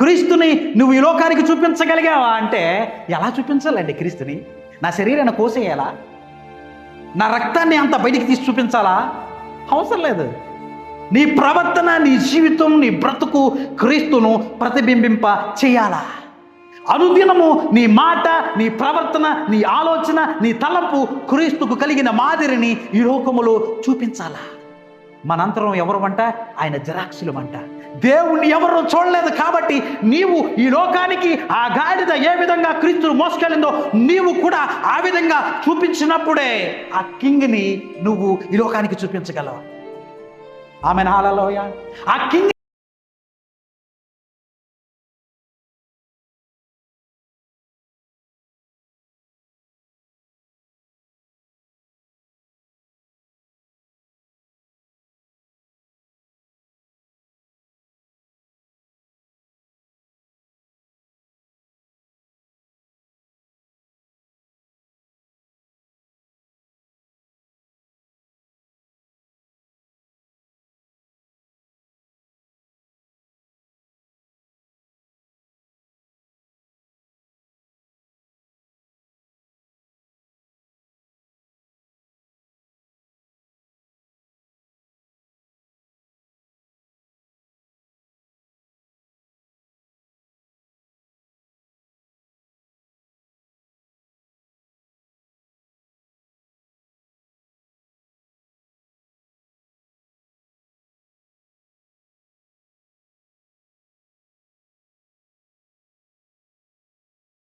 క్రీస్తుని నువ్వు ఈ లోకానికి చూపించగలిగావా అంటే, ఎలా చూపించాలండి క్రీస్తుని? నా శరీరాన్ని కోసేయాలా? నా రక్తాన్ని అంత బయటికి తీసి చూపించాలా? అవసరం లేదు. నీ ప్రవర్తన, నీ జీవితం, నీ బ్రతుకు క్రీస్తును ప్రతిబింబింప చేయాలా? అనుదినము నీ మాట, నీ ప్రవర్తన, నీ ఆలోచన, నీ తలంపు క్రీస్తుకు కలిగిన మాదిరిని ఈ లోకములో చూపించాలా? మనంతరం ఎవరు అంట? ఆయన జరాక్సులు అంట. దేవుణ్ణి ఎవరు చూడలేదు కాబట్టి నీవు ఈ లోకానికి ఆ గాడిద ఏ విధంగా క్రీస్తును మోసుకెళ్ళిందో నీవు కూడా ఆ విధంగా చూపించినప్పుడే ఆ కింగ్ని నువ్వు ఈ లోకానికి చూపించగలవు. ఆమెన్. హల్లెలూయా. ఆ కింగ్